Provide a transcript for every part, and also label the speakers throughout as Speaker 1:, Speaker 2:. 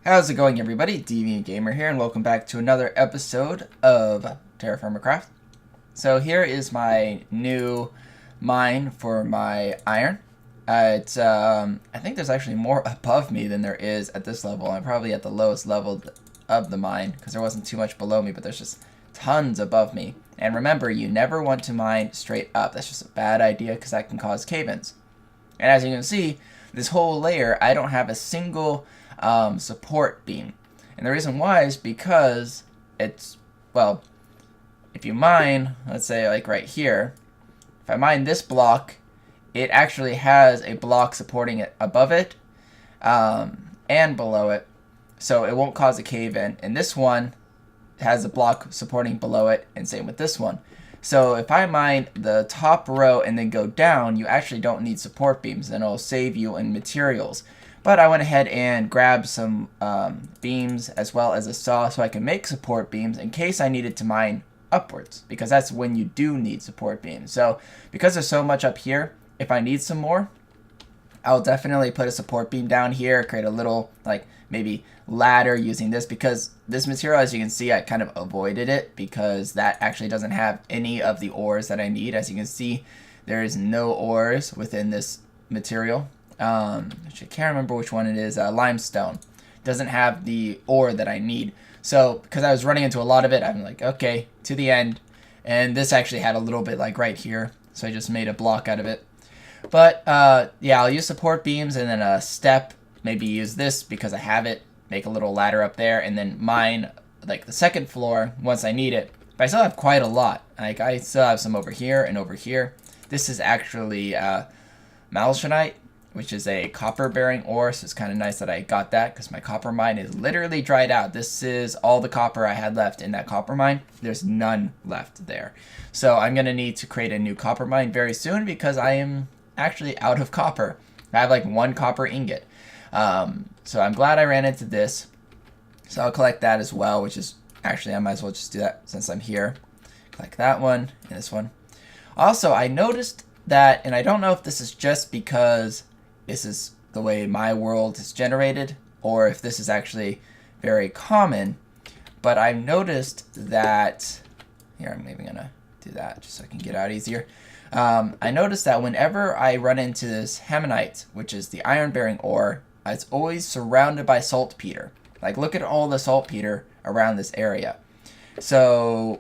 Speaker 1: How's it going, everybody? Deviant Gamer here, and welcome back to another episode of TerraFirmaCraft. So here is my new mine for my iron. I think there's actually more above me than there is at this level. I'm probably at the lowest level of the mine because there wasn't too much below me, but there's just tons above me. And remember, you never want to mine straight up. That's just a bad idea because that can cause cave-ins. And as you can see, this whole layer, I don't have a single support beam. And the reason why is because it's, well, if you mine, let's say like right here, if I mine this block, it actually has a block supporting it above it and below it, so it won't cause a cave-in. And this one has a block supporting below it, and same with this one. So if I mine the top row and then go down, you actually don't need support beams, and it'll save you in materials. But I went ahead and grabbed some beams as well as a saw so I can make support beams in case I needed to mine upwards, because that's when you do need support beams. So because there's so much up here, if I need some more, I'll definitely put a support beam down here, create a little like maybe ladder using this, because this material, as you can see, I kind of avoided it because that actually doesn't have any of the ores that I need. As you can see, there is no ores within this material. I can't remember which one it is. Limestone doesn't have the ore that I need. So because I was running into a lot of it, I'm like, okay, to the end. And this actually had a little bit like right here, so I just made a block out of it. But yeah, I'll use support beams and then a step. Maybe use this because I have it. Make a little ladder up there and then mine like the second floor once I need it. But I still have quite a lot. Like I still have some over here and over here. This is actually malachite, which is a copper bearing ore, so it's kind of nice that I got that because my copper mine is literally dried out. This is all the copper I had left in that copper mine. There's none left there. So I'm going to need to create a new copper mine very soon because I am actually out of copper. I have like one copper ingot. So I'm glad I ran into this. So I'll collect that as well, which is actually I might as well just do that since I'm here. Collect that one and this one. Also, I noticed that, and I don't know if this is just because this is the way my world is generated, or if this is actually very common, but I've noticed that, here I'm maybe gonna do that just so I can get out easier. I noticed that whenever I run into this hemonite, which is the iron-bearing ore, it's always surrounded by saltpeter. Like, look at all the saltpeter around this area. So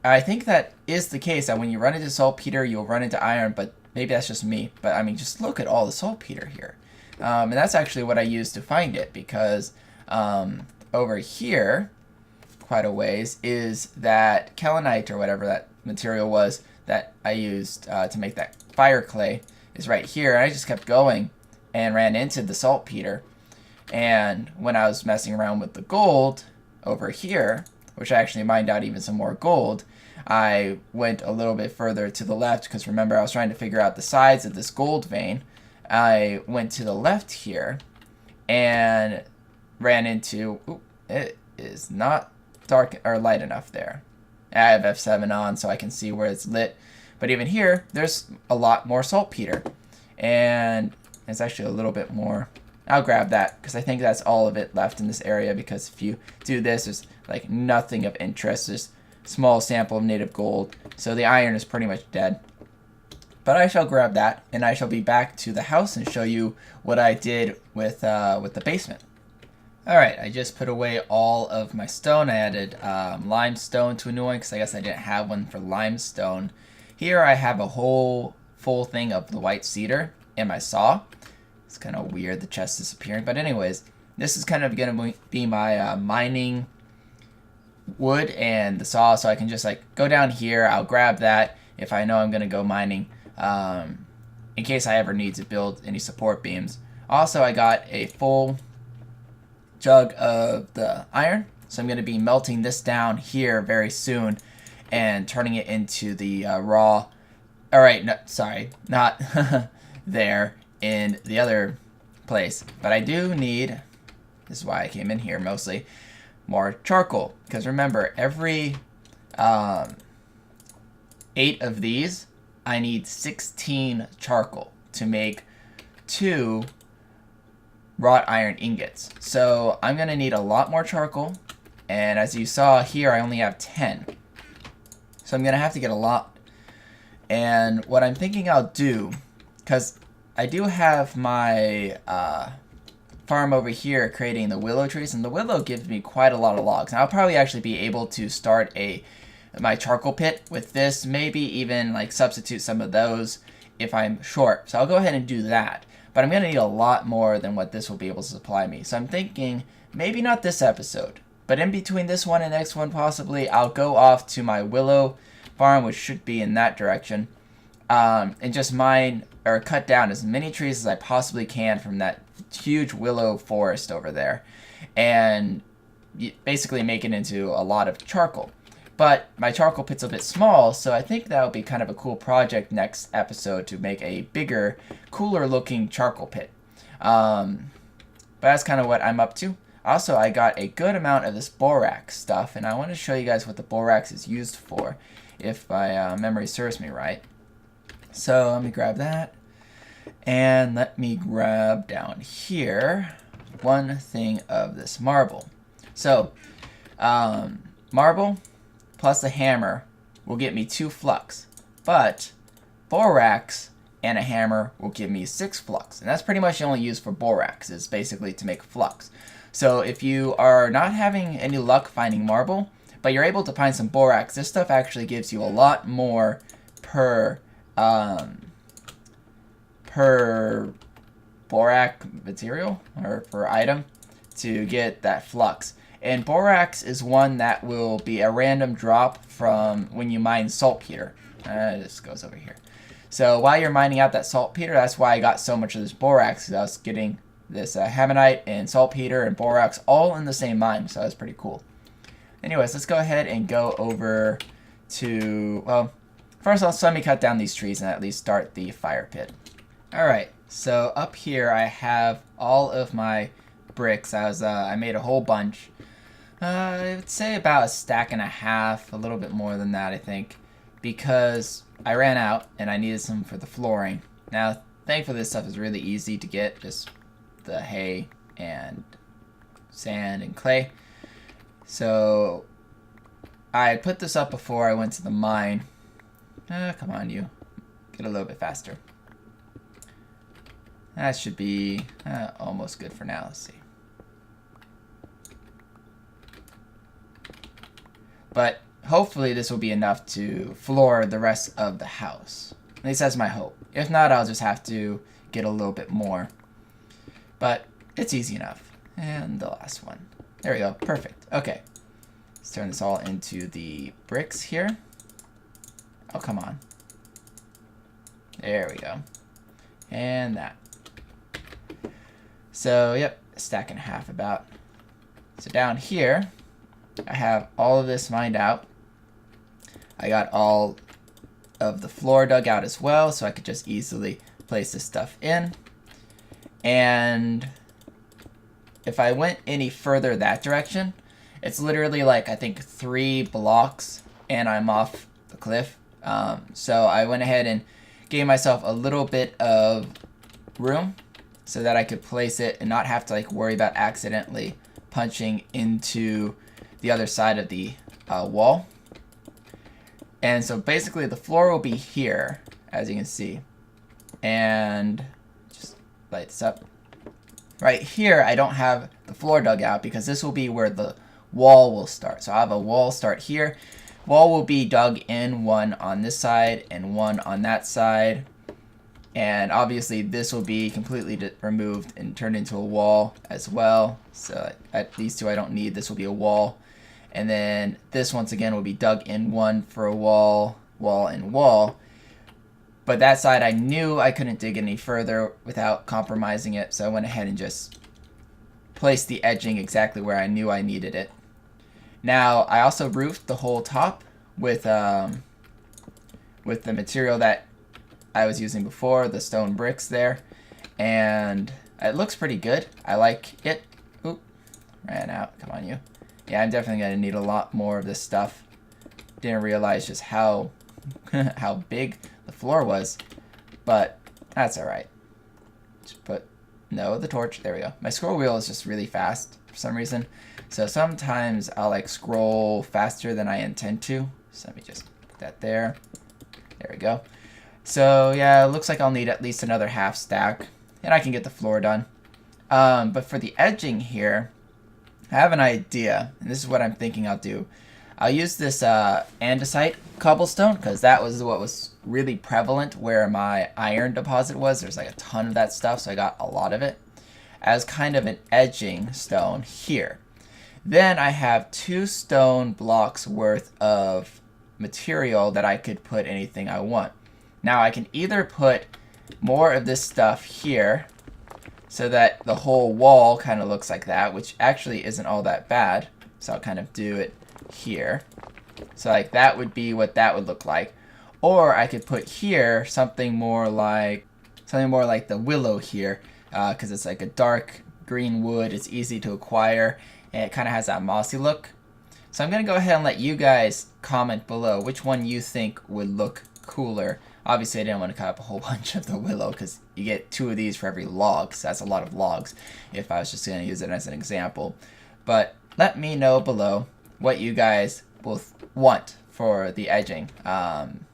Speaker 1: I think that is the case, that when you run into saltpeter, you'll run into iron, but maybe that's just me. But I mean, just look at all the saltpeter here. And that's actually what I used to find it, because over here, quite a ways, is that kelonite or whatever that material was that I used to make that fire clay is right here. And I just kept going and ran into the saltpeter. And when I was messing around with the gold over here, which I actually mined out even some more gold, I went a little bit further to the left because remember I was trying to figure out the size of this gold vein. I went to the left here and ran into, it is not dark or light enough there. I have F7 on so I can see where it's lit. But even here, there's a lot more saltpeter. And it's actually a little bit more. I'll grab that because I think that's all of it left in this area, because if you do this, there's like nothing of interest. There's small sample of native gold, so the iron is pretty much dead. But I shall grab that, and I shall be back to the house and show you what I did with the basement. Alright, I just put away all of my stone. I added limestone to a new one because I guess I didn't have one for limestone. Here I have a whole full thing of the white cedar and my saw. It's kind of weird, the chest disappearing, but anyways, this is kind of going to be my mining wood and the saw, so I can just like go down here. I'll grab that if I know I'm going to go mining, in case I ever need to build any support beams. Also, I got a full jug of the iron, so I'm going to be melting this down here very soon and turning it into the raw. Alright, no, sorry, not there in the other place, but I do need, this is why I came in here mostly, more charcoal, because remember, every 8 of these I need 16 charcoal to make 2 wrought iron ingots. So I'm going to need a lot more charcoal. And as you saw here, I only have 10. So I'm going to have to get a lot. And what I'm thinking I'll do, because I do have my farm over here creating the willow trees, and the willow gives me quite a lot of logs. And I'll probably actually be able to start my charcoal pit with this, maybe even like substitute some of those if I'm short. So I'll go ahead and do that. But I'm going to need a lot more than what this will be able to supply me. So I'm thinking maybe not this episode, but in between this one and next one possibly, I'll go off to my willow farm, which should be in that direction, and just mine or cut down as many trees as I possibly can from that huge willow forest over there, and basically make it into a lot of charcoal. But my charcoal pit's a bit small, so I think that would be kind of a cool project next episode to make a bigger, cooler looking charcoal pit. But that's kind of what I'm up to. Also, I got a good amount of this borax stuff, and I want to show you guys what the borax is used for, if my memory serves me right. So let me grab that, and let me grab down here one thing of this marble. So, marble plus a hammer will get me 2 flux, but borax and a hammer will give me 6 flux, and that's pretty much the only use for borax, is basically to make flux. So if you are not having any luck finding marble, but you're able to find some borax, this stuff actually gives you a lot more per borax material, or per item, to get that flux. And borax is one that will be a random drop from when you mine saltpeter. This goes over here. So while you're mining out that saltpeter, that's why I got so much of this borax, because I was getting this hammonite and saltpeter and borax all in the same mine, so that's pretty cool. Anyways, let's go ahead and go over to, well, first let me cut down these trees and at least start the fire pit. Alright, so up here I have all of my bricks. I made a whole bunch. I would say about a stack and a half, a little bit more than that I think, because I ran out and I needed some for the flooring. Now, thankfully this stuff is really easy to get, just the hay and sand and clay. So I put this up before I went to the mine. Come on, you. Get a little bit faster. That should be almost good for now. Let's see. But hopefully this will be enough to floor the rest of the house. At least that's my hope. If not, I'll just have to get a little bit more. But it's easy enough. And the last one. There we go. Perfect. Okay. Let's turn this all into the bricks here. Oh, come on. There we go. And that. So, yep. A stack and a half about. So down here, I have all of this mined out. I got all of the floor dug out as well, so I could just easily place this stuff in. And if I went any further that direction, it's literally like, I think 3 blocks and I'm off the cliff. So I went ahead and gave myself a little bit of room so that I could place it and not have to like worry about accidentally punching into the other side of the wall. And so basically the floor will be here, as you can see. And just light this up. Right here, I don't have the floor dug out because this will be where the wall will start. So I have a wall start here. Wall will be dug in, one on this side and one on that side. And obviously this will be completely removed and turned into a wall as well. So these two I don't need. This will be a wall. And then this once again will be dug in, one for a wall, wall, and wall. But that side I knew I couldn't dig any further without compromising it. So I went ahead and just placed the edging exactly where I knew I needed it. Now I also roofed the whole top with the material that I was using before, the stone bricks there, and it looks pretty good. I like it. Oop, ran out. Come on, you. Yeah, I'm definitely gonna need a lot more of this stuff. Didn't realize just how how big the floor was, but that's all right. Just put no, the torch. There we go. My scroll wheel is just really fast for some reason. So sometimes I'll like scroll faster than I intend to. So let me just put that there. There we go. So yeah, it looks like I'll need at least another half stack, and I can get the floor done. But for the edging here, I have an idea, and this is what I'm thinking I'll do. I'll use this andesite cobblestone, because that was what was really prevalent where my iron deposit was. There's like a ton of that stuff, so I got a lot of it, as kind of an edging stone here. Then I have 2 stone blocks worth of material that I could put anything I want. Now I can either put more of this stuff here, so that the whole wall kind of looks like that, which actually isn't all that bad. So I'll kind of do it here. So like that would be what that would look like. Or I could put here something more like the willow here, because it's like a dark green wood. It's easy to acquire, and it kind of has that mossy look. So I'm going to go ahead and let you guys comment below which one you think would look cooler. Obviously, I didn't want to cut up a whole bunch of the willow because you get 2 of these for every log, so that's a lot of logs if I was just going to use it as an example. But let me know below what you guys will want for the edging. I'm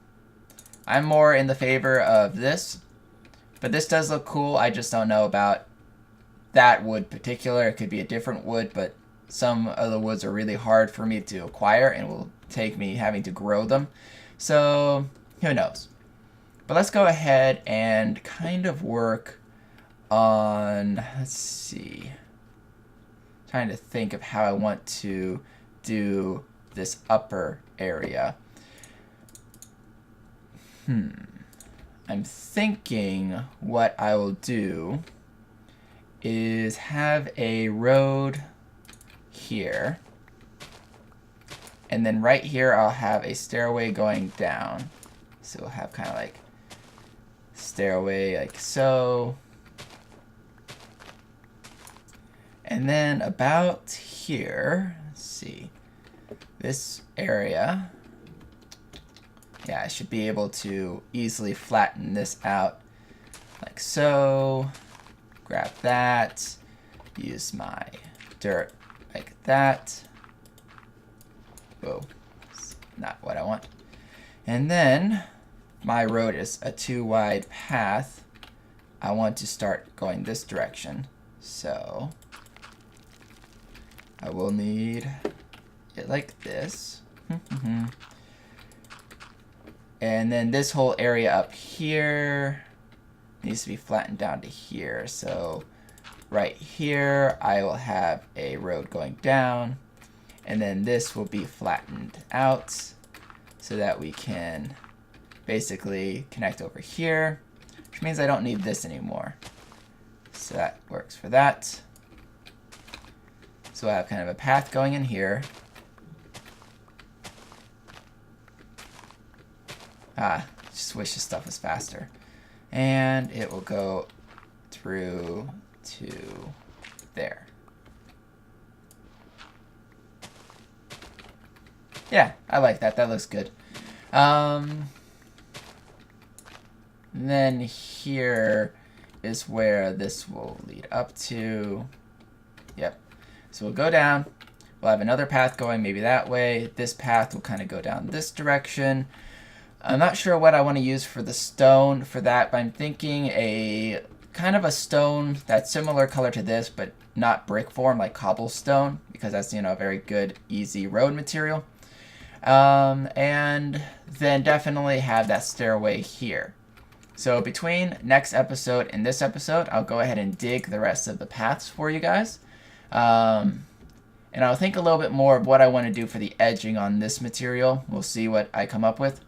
Speaker 1: more in the favor of this, but this does look cool. I just don't know about that wood particular. It could be a different wood, but some of the woods are really hard for me to acquire and will take me having to grow them. So who knows? But let's go ahead and kind of work on, let's see, trying to think of how I want to do this upper area. I'm thinking what I will do is have a road here, and then right here I'll have a stairway going down. So we'll have kind of like stairway like so. And then about here, let's see, this area, yeah, I should be able to easily flatten this out like so. Grab that, use my dirt like that. Whoa, that's not what I want. And then my road is a 2 wide path. I want to start going this direction. So I will need it like this. And then this whole area up here needs to be flattened down to here. So right here I will have a road going down, and then this will be flattened out so that we can basically connect over here, which means I don't need this anymore. So that works for that. So I have kind of a path going in here. Just wish this stuff was faster. And it will go through to there. Yeah, I like that. That looks good. Then here is where this will lead up to. Yep. So we'll go down. We'll have another path going maybe that way. This path will kind of go down this direction. I'm not sure what I want to use for the stone for that, but I'm thinking a kind of a stone that's similar color to this, but not brick form like cobblestone, because that's, you know, a very good, easy road material. And then definitely have that stairway here. So between next episode and this episode, I'll go ahead and dig the rest of the paths for you guys. And I'll think a little bit more of what I want to do for the edging on this material. We'll see what I come up with.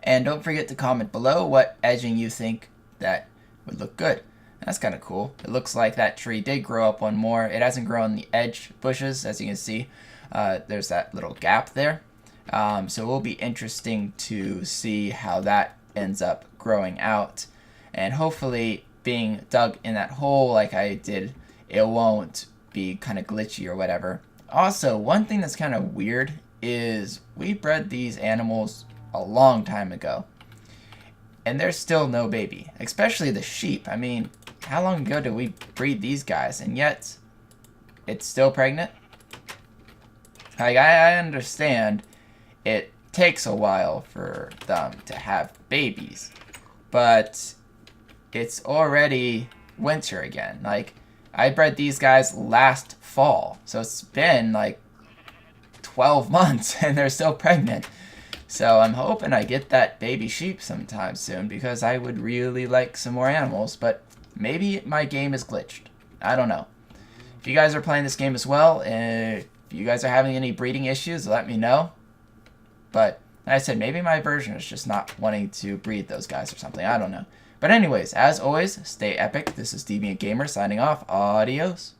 Speaker 1: And don't forget to comment below what edging you think that would look good. That's kind of cool. It looks like that tree did grow up one more. It hasn't grown the edge bushes, as you can see. There's that little gap there. So it will be interesting to see how that ends up growing out. And hopefully being dug in that hole like I did, it won't be kind of glitchy or whatever. Also, one thing that's kind of weird is we bred these animals a long time ago, and there's still no baby, especially the sheep. I mean, how long ago did we breed these guys? And yet, it's still pregnant? Like, I understand it takes a while for them to have babies, but it's already winter again. Like, I bred these guys last fall, so it's been like 12 months and they're still pregnant. So I'm hoping I get that baby sheep sometime soon, because I would really like some more animals, but maybe my game is glitched. I don't know. If you guys are playing this game as well, if you guys are having any breeding issues, let me know. But like I said, maybe my version is just not wanting to breed those guys or something. I don't know. But anyways, as always, stay epic. This is Deviant Gamer signing off. Adios.